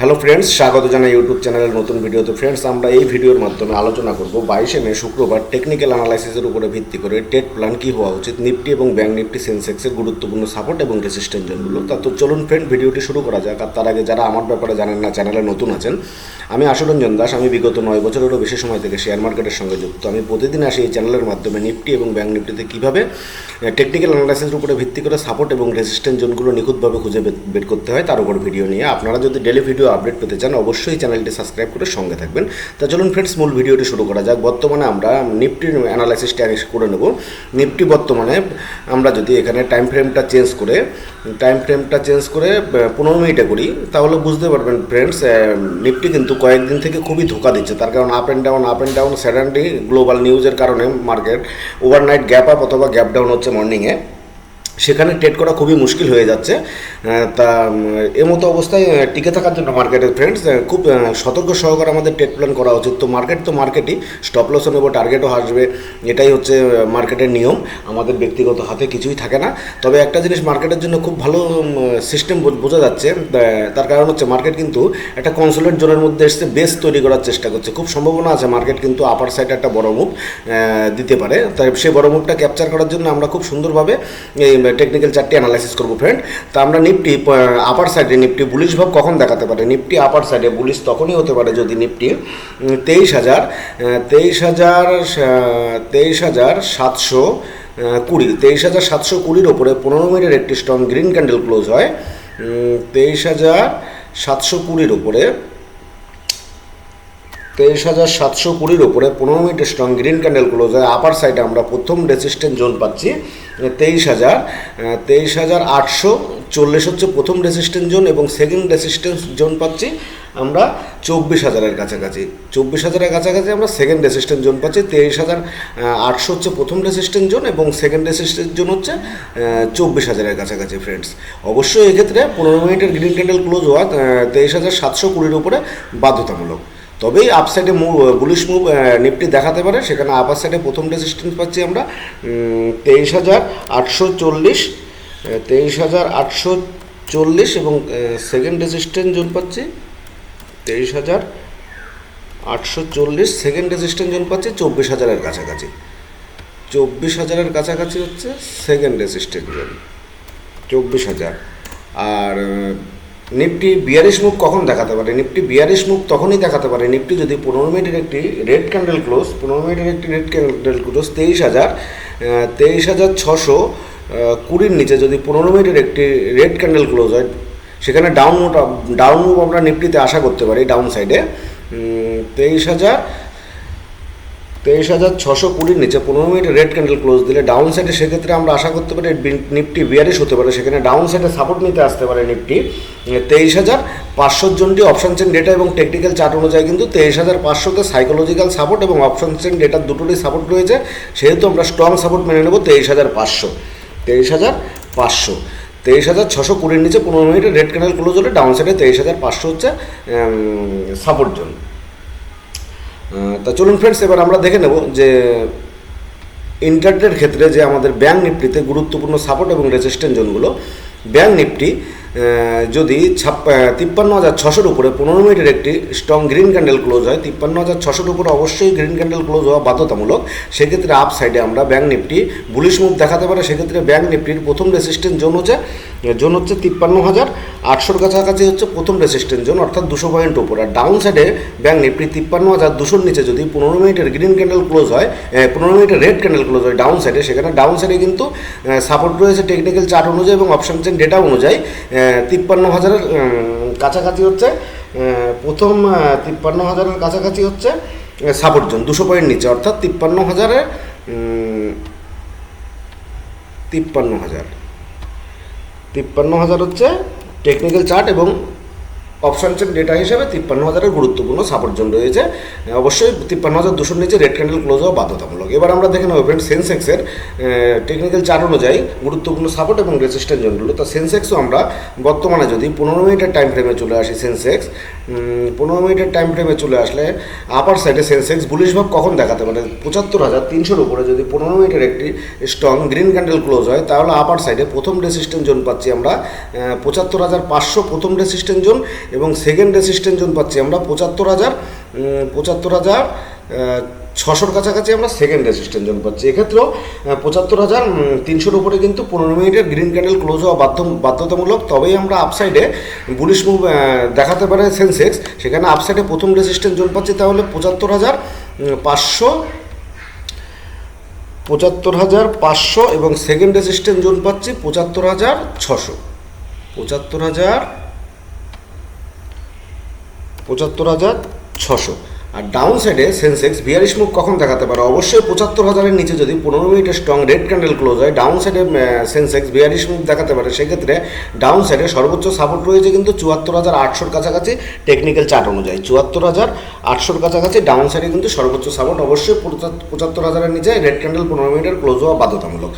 Hello friends, স্বাগত জানাই YouTube চ্যানেলের নতুন ভিডিওতে। ফ্রেন্ডস, আমরা এই ভিডিওর মাধ্যমে আলোচনা করব 22শে মে শুক্রবার টেকনিক্যাল অ্যানালাইসিসের উপরে ভিত্তি করে টেট প্ল্যান কী হওয়া উচিত, নিফটি এবং ব্যাংক নিফটি সেন্সেক্সের গুরুত্বপূর্ণ সাপোর্ট এবং রেজিস্ট্যান্স জোনগুলো। তো চলুন ফ্রেন্ড, ভিডিওটি শুরু করা যাক। আর তার আগে যারা আমার ব্যাপারে জানেন না, চ্যানেলে নতুন আছেন, আমি আশুরঞ্জন দাস। আমি বিগত 9 বছরেরও বেশি সময় থেকে শেয়ার মার্কেটের সঙ্গে যুক্ত। আমি প্রতিদিন আসি এই চ্যানেলের মাধ্যমে নিফটি এবং ব্যাংক নিফটিতে কীভাবে টেকনিক্যাল অ্যানালাইসিসের উপরে ভিত্তি করে সাপোর্ট এবং রেজিস্ট্যান্স জোনগুলো নিখুঁতভাবে খুঁজে বের করতে হয়, তার উপর ভিডিও নিয়ে। আপনারা যদি ডেলি ভিডিও আপডেট পেতে চান, অবশ্যই চ্যানেলটি সাবস্ক্রাইব করে সঙ্গে থাকবেন। তা চলুন ফ্রেন্ডস, মূল ভিডিওটি শুরু করা যাক। বর্তমানে আমরা নিফটির অ্যানালাইসিসটা করে নেব। নিফটি বর্তমানে আমরা যদি এখানে টাইম ফ্রেমটা চেঞ্জ করে 15 মিনিটে করি, তাহলে বুঝতে পারবেন ফ্রেন্ডস, নিফটি কিন্তু কয়েকদিন থেকে খুবই ধোকা দিচ্ছে। তার কারণ up and down suddenly global নিউজের কারণে মার্কেট ওভারনাইট গ্যাপ আপ অথবা গ্যাপ ডাউন হচ্ছে মর্নিংয়ে। সেখানে ট্রেড করা খুবই মুশকিল হয়ে যাচ্ছে। তা এমতো অবস্থায় টিকে থাকার জন্য মার্কেটের ফ্রেন্ডস খুব সতর্ক সহকারে আমাদের ট্রেড প্ল্যান করা উচিত। তো মার্কেটই স্টপ লসও নেব, টার্গেটও আসবে, এটাই হচ্ছে মার্কেটের নিয়ম। আমাদের ব্যক্তিগত হাতে কিছুই থাকে না। তবে একটা জিনিস মার্কেটের জন্য খুব ভালো সিস্টেম বোঝা যাচ্ছে। তার কারণ হচ্ছে মার্কেট কিন্তু একটা কনসোলেট জোনের মধ্যে এসে বেস তৈরি করার চেষ্টা করছে। খুব সম্ভাবনা আছে মার্কেট কিন্তু আপার সাইডে একটা বড় মুভ দিতে পারে। তাই সেই বড় মুভটা ক্যাপচার করার জন্য আমরা খুব সুন্দরভাবে এই টেকনিক্যাল চার্টটি অ্যানালাইসিস করবো ফ্রেন্ড। তা আমরা নিফটি আপার সাইডে নিফটি বুলিশ ভাব কখন দেখাতে পারে? নিফটি আপার সাইডে বুলিশ তখনই হতে পারে যদি নিফটি 23,720 ওপরে 15 মিনিটের একটি স্ট্রং গ্রিন ক্যান্ডেল ক্লোজ হয়। 23,720 ওপরে 15 মিনিটের স্ট্রং গ্রিন ক্যান্ডেল ক্লোজ হয়। আপার সাইডে আমরা প্রথম রেজিস্ট্যান্স জোন পাচ্ছি 23,840 হচ্ছে প্রথম রেজিস্ট্যান্স জোন, এবং সেকেন্ড রেজিস্ট্যান্স জোন পাচ্ছি আমরা 24,000-এর কাছাকাছি। 24,000-এর কাছাকাছি আমরা সেকেন্ড রেজিস্ট্যান্স জোন পাচ্ছি। 23,800 হচ্ছে প্রথম রেজিস্ট্যান্স জোন, এবং সেকেন্ড রেজিস্ট্যান্স জোন হচ্ছে 24,000-এর কাছাকাছি ফ্রেন্ডস। অবশ্যই এক্ষেত্রে 15 মিনিটের গ্রিন ক্যান্ডেল ক্লোজ হওয়া 23,720 উপরে বাধ্যতামূলক। তবেই আপসাইডে বুলিশ মুভ নিফটি দেখাতে পারে। সেখানে আপার সাইডে প্রথম রেজিস্ট্যান্স পাচ্ছি আমরা 23,840 এবং সেকেন্ড রেজিস্ট্যান্স জোন পাচ্ছি 23,840, সেকেন্ড রেজিস্ট্যান্স জোন পাচ্ছি 24,000-এর কাছাকাছি। 24,000-এর কাছাকাছি হচ্ছে সেকেন্ড রেজিস্ট্যান্স জোন, 24,000। আর নিফটি বিয়ারিশ মুভ কখন দেখাতে পারে? নিফটি বিয়ারিশ মুভ তখনই দেখাতে পারে নিফটি যদি 15 মিনিটের একটি রেড ক্যান্ডেল ক্লোজ 23,620 নিচে যদি 15 মিনিটের একটি রেড ক্যান্ডেল ক্লোজ হয়, সেখানে ডাউন মুভ আমরা নিফটিতে আশা করতে পারি। ডাউন সাইডে 23,620 নিচে 15 মিনিট রেড ক্যান্ডেল ক্লোজ দিলে ডাউন সাইডে সেক্ষেত্রে আমরা আশা করতে পারি নিফটি বিয়ারিশ হতে পারে। সেখানে ডাউন সাইডে সাপোর্ট নিতে আসতে পারে নিফটি 23,500 জনটি অপশন চেন ডেটা এবং টেকনিক্যাল চার্ট অনুযায়ী কিন্তু 23,500তে সাইকোলজিক্যাল সাপোর্ট এবং অপশন চেন ডেটার দুটোরই সাপোর্ট রয়েছে। সেহেতু আমরা স্ট্রং সাপোর্ট মেনে নেব 23,500। 23,620 নিচে 15 মিনিটের রেড ক্যান্ডেল ক্লোজ হলে ডাউন সাইডে 23,500 হচ্ছে সাপোর্ট জোন। তা চলুন ফ্রেন্ডস, এবার আমরা দেখে নেব যে ইন্টারডের ক্ষেত্রে যে আমাদের ব্যাংক নিফটিতে গুরুত্বপূর্ণ সাপোর্ট এবং রেজিস্ট্যান্স জোনগুলো। ব্যাংক নিফটি যদি 53,600-র উপরে 15 মিনিটের একটি স্ট্রং গ্রিন ক্যান্ডেল ক্লোজ হয়, 53,600-র উপরে অবশ্যই গ্রিন ক্যান্ডেল ক্লোজ হওয়া বাধ্যতামূলক। সেক্ষেত্রে আপ সাইডে আমরা ব্যাংক নিফটি বুলিশ মুভ দেখাতে পারে। সেক্ষেত্রে ব্যাংক নিফটির প্রথম রেজিস্ট্যান্স জোন হচ্ছে 53,800-র কাছাকাছি হচ্ছে প্রথম রেজিস্ট্যান্স জোন, অর্থাৎ 200 পয়েন্ট উপর। আর ডাউন সাইডে ব্যাংক নিফটি 53,200-র নিচে যদি 15 মিনিটের গ্রিন ক্যান্ডেল ক্লোজ হয়, 15 মিনিটের রেড ক্যান্ডেল ক্লোজ হয় ডাউন সাইডে, সেখানে ডাউন সাইডে কিন্তু সাপোর্ট রয়েছে টেকনিক্যাল চার্ট অনুযায়ী এবং অপশন চেন ডেটা অনুযায়ী। 53,000-এর কাছাকাছি হচ্ছে প্রথম 53,000-এর কাছাকাছি হচ্ছে সাপোর্ট জোন 200 পয়েন্ট নিচে, অর্থাৎ 53,000 হচ্ছে টেকনিক্যাল চার্ট এবং অপশন চেন ডেটা হিসেবে 53,000-এর গুরুত্বপূর্ণ সাপোর্ট জোন রয়েছে। অবশ্যই 53,200-র নিচে রেড ক্যান্ডেল ক্লোজ হওয়া বাধ্যতামূলক। এবার আমরা দেখে নেব ফ্রেন্ড সেন্সেক্সের টেকনিক্যাল চার্ট অনুযায়ী গুরুত্বপূর্ণ সাপোর্ট এবং রেজিস্ট্যান্স জোনগুলো। তো সেন্সেক্সও আমরা বর্তমানে যদি 15 মিনিটের টাইম ফ্রেমে চলে আসি, সেন্সেক্স 15 মিনিটের টাইম ফ্রেমে চলে আসলে আপার সাইডে সেন্সেক্স বুলিশ ভাব কখন দেখাতে পারে? 75,300-র উপরে যদি 15 মিনিটের একটি স্ট্রং গ্রিন ক্যান্ডেল ক্লোজ হয়, তাহলে আপার সাইডে প্রথম রেজিস্ট্যান্স জোন পাচ্ছি আমরা 75,500 প্রথম রেজিস্ট্যান্স জোন, এবং সেকেন্ড রেজিস্ট্যান্স জোন পাচ্ছি আমরা 75,600 কাছাকাছি আমরা সেকেন্ড রেজিস্ট্যান্স জোন পাচ্ছি। এক্ষেত্রেও 75,300 উপরে কিন্তু 15 মিনিটের গ্রিন ক্যান্ডেল ক্লোজ হওয়া বাধ্যতামূলক, তবেই আমরা আপসাইডে বুলিশ মুভ দেখাতে পারে সেন্সেক্স। সেখানে আপসাইডে প্রথম রেজিস্ট্যান্স জোন পাচ্ছি তাহলে 75,500 এবং সেকেন্ড রেজিস্ট্যান্স জোন পাচ্ছি 75,600। আর ডাউন সাইডে সেন্সেক্স বিয়ারিশ মুভ কখন দেখাতে পারে? অবশ্যই 75,000-এর নিচে যদি 15 মিনিটের স্ট্রং রেড ক্যান্ডেল ক্লোজ হয়, ডাউন সাইডে সেন্সেক্স বিয়ারিশ মুভ দেখাতে পারে। সেক্ষেত্রে ডাউন সাইডে সর্বোচ্চ সাপোর্ট রয়েছে কিন্তু 74,800-র কাছাকাছি টেকনিক্যাল চার্ট অনুযায়ী। 74,800-র কাছাকাছি ডাউন সাইডে কিন্তু সর্বোচ্চ সাপোর্ট। অবশ্যই 75,000-এর নিচে রেড ক্যান্ডেল 15 মিনিটের ক্লোজ হওয়া বাধ্যতামূলক।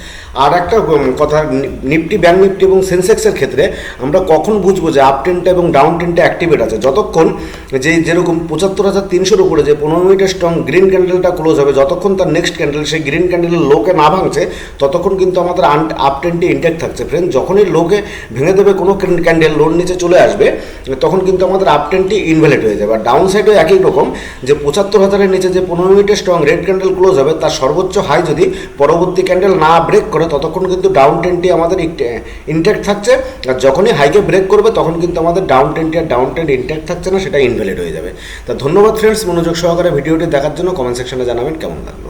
আর একটা কথা, নিফটি, ব্যাংক নিফটি এবং সেন্সেক্সের ক্ষেত্রে আমরা কখন বুঝবো যে আপ ট্রেন্ডটা এবং ডাউন ট্রেন্ডটা অ্যাক্টিভেট আছে? যতক্ষণ যেরকম 75,300-র উপরে যে 15 মিনিটের স্ট্রং গ্রিন ক্যান্ডেলটা ক্লোজ হবে, যতক্ষণ তার নেক্সট ক্যান্ডেল সেই গ্রিন ক্যান্ডেলের লোকে না ভাঙছে ততক্ষণ কিন্তু আমাদের আপ ট্রেন্ডটি ইনট্যাক্ট থাকছে। ফ্রেন্ড, যখনই লোকে ভেঙে দেবে কোনো ক্যান্ডেল, লোর নিচে চলে আসবে, তখন কিন্তু আমাদের আপ ট্রেন্ডটি ইনভ্যালিড হয়ে যাবে। আর ডাউন সাইডেও একই রকম, যে 75,000-এর নিচে যে 15 মিনিটের স্ট্রং রেড ক্যান্ডেল ক্লোজ হবে, তার সর্বোচ্চ হাই যদি পরবর্তী ক্যান্ডেল না ব্রেক করে, ততক্ষণ কিন্তু ডাউন ট্রেন্ডটি আমাদের ইনট্যাক্ট থাকছে। আর যখনই হাইকে ব্রেক করবে তখন কিন্তু আমাদের ডাউন ট্রেন্ড ইনট্যাক্ট থাকছে না, সেটা ইনভ্যালিড হয়ে যাবে। তা ধন্যবাদ ফ্রেন্ডস, মনোযোগ সহকারে ভিডিওটি দেখার জন্য। কমেন্ট সেকশনে জানাবেন কেমন লাগলো।